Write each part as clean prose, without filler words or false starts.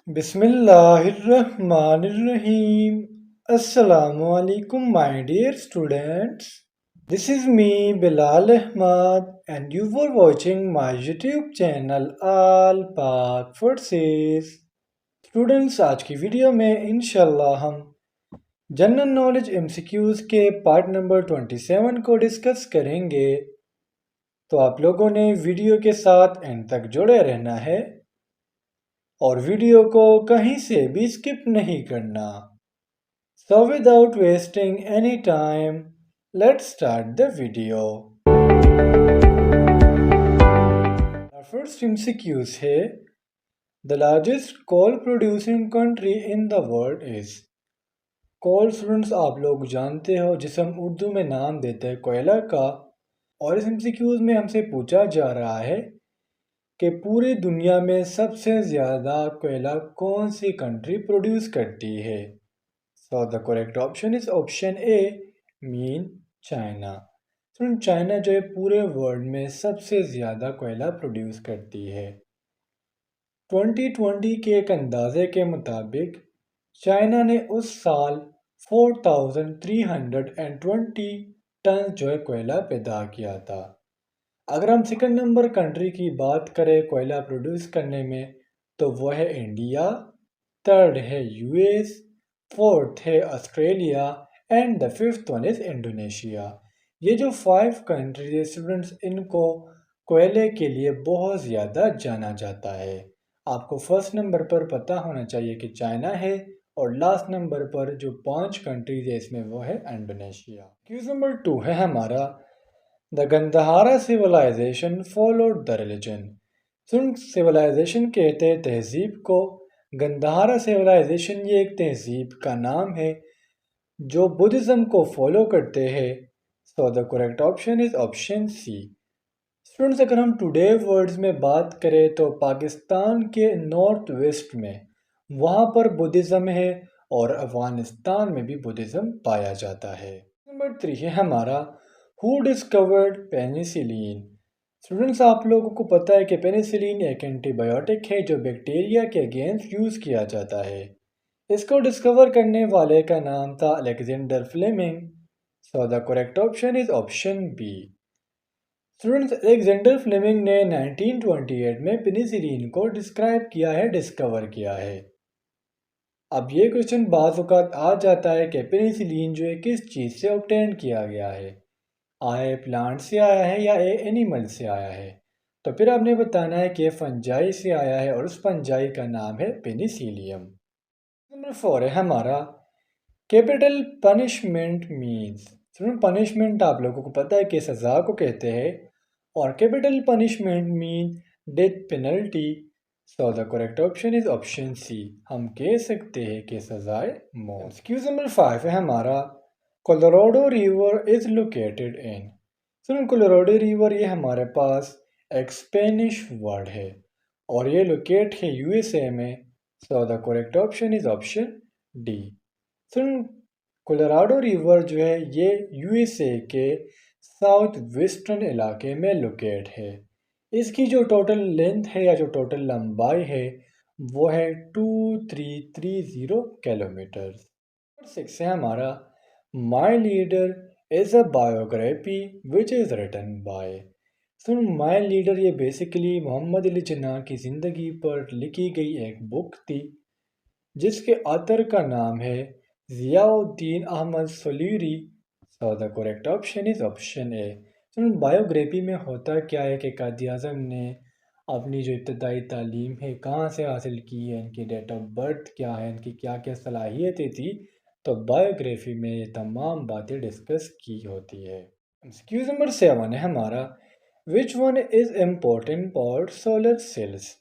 Bismillahirrahmanirrahim. Assalamu alaikum, my dear students. This is me, Bilal Ahmad, and you were watching my YouTube channel Al Pak Forces. Students, आज की video में इंशाल्लाह हम general knowledge MCQs के part number 27 को discuss करेंगे। तो आप लोगों ने वीडियो के साथ एंड तक जुड़े रहना है और वीडियो को कहीं से भी स्किप नहीं करना। So without wasting any time, let's start the video. Our first MCQs है The largest coal producing country in the world is। कोल स्टूडेंट्स आप लोग जानते हो जिसे हम उर्दू में नाम देते हैं कोयला का, और इस एमसीक्यूज में हमसे पूछा जा रहा है कि पूरी दुनिया में सबसे ज़्यादा कोयला कौन सी कंट्री प्रोड्यूस करती है। So the correct option is option A, mean China. Student, China जो है पूरे वर्ल्ड में सबसे ज़्यादा कोयला प्रोड्यूस करती है। 2020 के एक अंदाजे के मुताबिक चाइना ने उस साल 4,320 टन जो है कोयला पैदा किया था। अगर हम सेकंड नंबर कंट्री की बात करें कोयला प्रोड्यूस करने में, तो वो है इंडिया, थर्ड है यूएस, फोर्थ है Australia and the fifth one is Indonesia. ये जो 5 कंट्रीज है स्टूडेंट्स, इनको कोयले के लिए बहुत ज़्यादा जाना जाता है। आपको फर्स्ट नंबर पर पता होना चाहिए कि चाइना है, और लास्ट नंबर पर जो 5 कंट्रीज है इसमें वो है इंडोनेशिया। क्यूज नंबर 2 है हमारा the Gandhara civilization followed the religion. सुन, सिविलाइजेशन कहते हैं तहजीब को। गंधहारा सिविलाइजेशन ये एक तहजीब का नाम है जो बुद्धिज़्म को फॉलो करते हैं। So the correct option is option C. Students, अगर हम टुडे वर्ड्स में बात करें तो पाकिस्तान के नॉर्थ वेस्ट में वहाँ पर बुद्धिज़्म है, और अफगानिस्तान में भी बुद्धिज़्म पाया जाता है। नंबर 3 है हमारा हु डिस्कवर्ड पेनिसिलिन। स्टूडेंट्स, आप लोगों को पता है कि पेनिसिलिन एक एंटीबायोटिक है जो बैक्टीरिया के अगेंस्ट यूज़ किया जाता है। इसको डिस्कवर करने वाले का नाम था Alexander Fleming. So the correct option is option B. Students, Alexander Fleming ने 1928 में पेनिसिलिन को डिस्क्राइब किया है, डिस्कवर किया है। अब ये क्वेश्चन बाज़ औक़ात आ जाता है कि पेनिसिलिन जो है किस चीज़ से ऑब्टेन किया गया है, आए प्लांट से आया है या एनिमल से आया है। तो फिर आपने बताना है कि फंजाई से आया है, और उस फंजाई का नाम है पेनिसिलियम। नंबर 4 है हमारा कैपिटल पनिशमेंट मीन्स। सुनो, पनिशमेंट आप लोगों को पता है कि सज़ा को कहते हैं, और capital punishment mean death penalty. So the correct option is option C. हम कह सकते हैं कि सज़ाए मौत। एक्सक्यूज नंबर 5 है हमारा Colorado river is located in. सुनो, कोलोराडो रिवर ये हमारे पास एक स्पेनिश वर्ड है, और ये लोकेट है यूएसए में। सो the correct option is option D. Soon, Colorado river जो है ये यूएसए के साउथ वेस्टर्न इलाके में लोकेट है। इसकी जो टोटल लेंथ है या जो टोटल लंबाई है वो है 2330 किलोमीटर। 6 है हमारा my leader is a biography which is written by. सुन, माई लीडर ये बेसिकली मोहम्मद अली जिन्ना की ज़िंदगी पर लिखी गई एक बुक थी, जिसके ऑथर का नाम है Ziauddin Ahmed Suleri. So the correct option is option A. तो बायोग्राफी में होता क्या है कि कायद आज़म ने अपनी जो इब्तदाई तालीम है कहाँ से हासिल की है, इनकी डेट ऑफ बर्थ क्या है, इनकी क्या क्या सलाहियतें थी, तो बायोग्राफी में ये तमाम बातें डिस्कस की होती है। एक्सक्यूज नंबर 7 है हमारा which one is important for solar cells.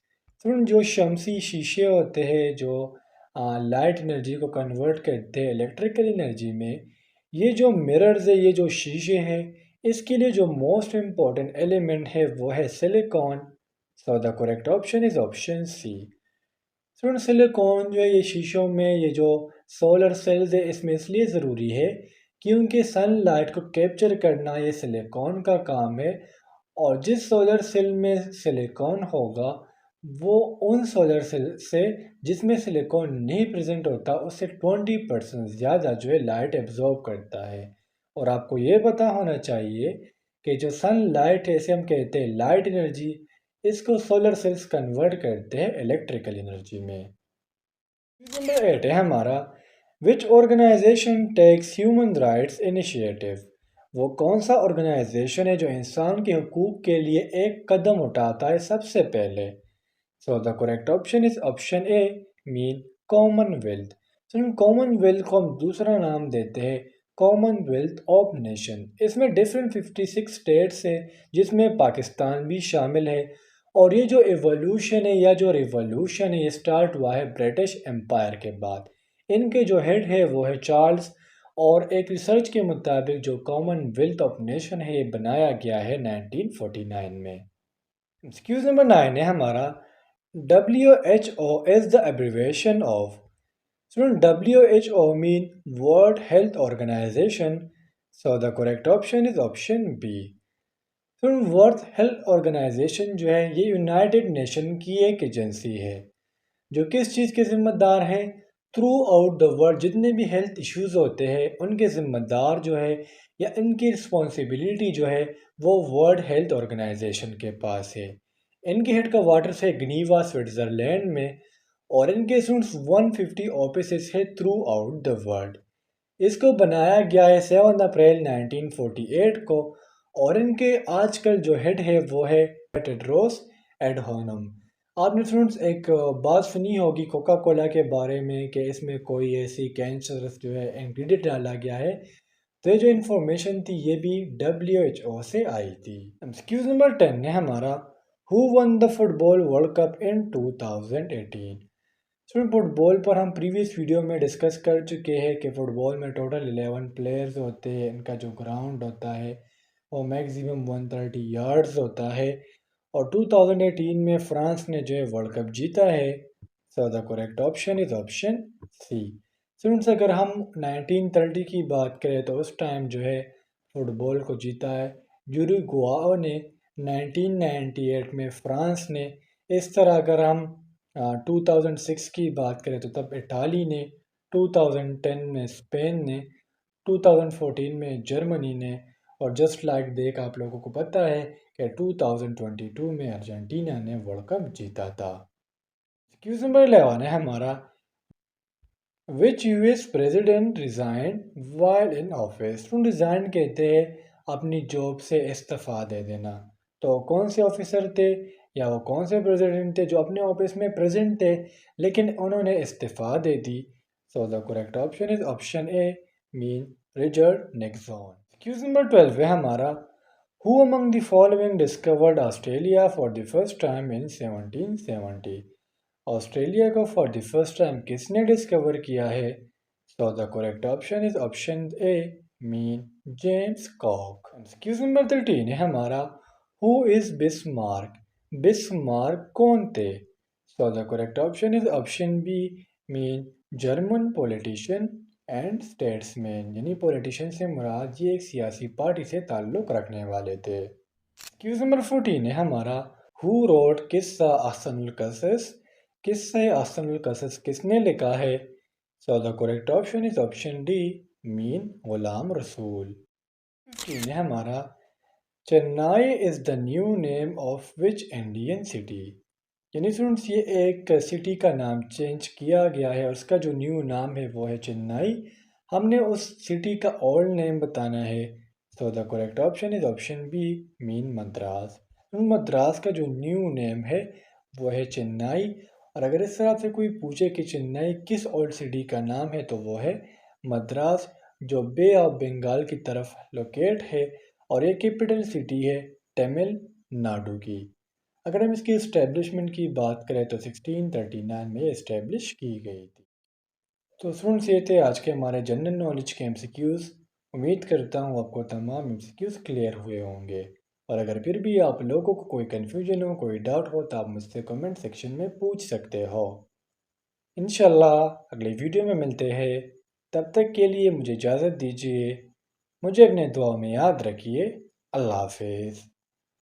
जो शमसी शीशे होते हैं जो लाइट एनर्जी को कन्वर्ट करते हैं इलेक्ट्रिकल एनर्जी में, ये जो मिरर्स है, ये जो शीशे हैं, इसके लिए जो मोस्ट इम्पॉर्टेंट एलिमेंट है वो है silicon. So the correct option is option C. Student, silicon जो है ये शीशों में ये जो सोलर सेल्स है इसमें इसलिए ज़रूरी है क्योंकि सनलाइट को कैप्चर करना ये सिलिकॉन का काम है, और जिस सोलर सेल में सिलिकॉन होगा वो उन सोलर सेल से जिसमें सिलिकॉन नहीं प्रेजेंट होता उससे 20% ज़्यादा जो है लाइट एब्जॉर्ब करता है। और आपको ये पता होना चाहिए कि जो सन लाइट है इसे हम कहते हैं लाइट एनर्जी, इसको सोलर सेल्स कन्वर्ट करते हैं इलेक्ट्रिकल एनर्जी में। नंबर 8 है हमारा, which organization takes human rights initiative. वो कौन सा ऑर्गेनाइजेशन है जो इंसान के हुकूक के लिए एक कदम उठाता है सबसे पहले। सो the correct option is option A, mean Commonwealth. तो कॉमनवेल्थ को हम दूसरा नाम देते हैं कॉमनवेल्थ ऑफ नेशन। इसमें डिफरेंट 56 स्टेट्स है जिसमें पाकिस्तान भी शामिल है। और ये जो एवोल्यूशन है या जो रिवॉल्यूशन है ये स्टार्ट हुआ है ब्रिटिश एम्पायर के बाद। इनके जो हेड है वो है चार्ल्स। और एक रिसर्च के मुताबिक जो कॉमनवेल्थ ऑफ नेशन है ये बनाया गया है 1949 में। एक्सक्यूज नंबर 9 है हमारा, WHO is the abbreviation of. Student, WHO mean World Health Organization. So the correct option is option B. Student, World Health Organization जो है ये यूनाइटेड नेशन की एक एजेंसी है जो किस चीज़ के ज़िम्मेदार है, थ्रू आउट द वर्ल्ड जितने भी हेल्थ इश्यूज़ होते हैं उनके ज़िम्मेदार जो है या इनकी रिस्पॉन्सिबिलिटी जो है वो वर्ल्ड हेल्थ ऑर्गेनाइजेशन के पास है। इनके हेड का वाटर है गनीवा स्विट्ज़रलैंड में। और इनके स्टूडेंट्स 150 ऑफिस है थ्रू आउट द वर्ल्ड। इसको बनाया गया है 7 अप्रैल 1948 को। और इनके आजकल जो हेड है वो है टेड्रोस एडहानम। आपने फ्रेंड्स एक बात सुनी होगी कोका कोला के बारे में कि इसमें कोई ऐसी कैंसरस जो है इंग्रेडिएंट डाला गया है। तो ये जो इन्फॉर्मेशन थी ये भी WHO से आई थी। एक्सक्यूज नंबर 10 है हमारा, who one the football world cup in 2018। Student, football पर हम प्रीवियस वीडियो में डिस्कस कर चुके हैं कि फ़ुटबॉल में टोटल 11 प्लेयर्स होते हैं। इनका जो ग्राउंड होता है वो मैक्सिमम 130 यार्ड्स होता है। और 2018 में फ्रांस ने जो है वर्ल्ड कप जीता है। So the correct option is option C. Students, अगर हम 1930 की बात करें तो उस टाइम जो है फुटबॉल को जीता है यूरुग्वाय ने। 1998 में फ्रांस ने। इस तरह अगर हम 2006 की बात करें तो तब इटाली ने, 2010 में स्पेन ने, 2014 में जर्मनी ने। और जस्ट लाइक देख आप लोगों को पता है कि 2022 में अर्जेंटीना ने वर्ल्ड कप जीता था। क्वेश्चन नंबर 11 है हमारा, which US president resign while in office. Resign कहते हैं अपनी जॉब से इस्तीफा दे देना। तो कौन से ऑफिसर थे या वो कौन से प्रेसिडेंट थे जो अपने ऑफिस में प्रेजेंट थे लेकिन उन्होंने इस्तीफा दे दी। So the correct option is option A, mean Richard Nixon. Question number 12 है हमारा, who among the following discovered Australia for the first time in 1770। Australia को फॉर द फर्स्ट टाइम किसने डिस्कवर किया है। So the correct option is option A, mean James Cook. Question number 13 है हमारा, who is Bismarck. Bismarck कौन थे। So the correct option is option B, mean German politician and statesman. यानी politician से मुराद ये एक सियासी पार्टी से ताल्लुक़ रखने वाले थे। क्वेश्चन नंबर 14 है हमारा, हु रोट किस्सा अहसनुल कसस। किस्से अहसनुल कसस किसने लिखा है। So the correct option is option D, mean Ghulam Rasool. 15 है हमारा, Chennai is the new name of which Indian city. यानी स्टूडेंट्स ये एक सिटी का नाम चेंज किया गया है और उसका जो न्यू नाम है वो है चेन्नई। हमने उस सिटी का ओल्ड नेम बताना है। So the correct option is option B, mean Madras. Madras का जो न्यू नेम है वो है चेन्नई। और अगर इस तरह से कोई पूछे कि चेन्नई किस ओल्ड सिटी का नाम है तो वो है मद्रास, जो बे ऑफ बंगाल की तरफ लोकेट है। और ये कैपिटल सिटी है तमिलनाडु की। अगर हम इसकी इस्टेब्लिशमेंट की बात करें तो 1639 में इस्टेब्लिश की गई थी। तो स्टूडेंट्स, ये थे आज के हमारे जनरल नॉलेज के MCQs। उम्मीद करता हूँ आपको तमाम MCQs क्लियर हुए होंगे। और अगर फिर भी आप लोगों को कोई कन्फ्यूजन हो, कोई डाउट हो तो आप मुझसे कमेंट सेक्शन में पूछ सकते हो। इंशाल्लाह अगली वीडियो में मिलते हैं। तब तक के लिए मुझे इजाज़त दीजिए। मुझे अपने दुआ में याद रखिए। अल्लाह हाफिज़।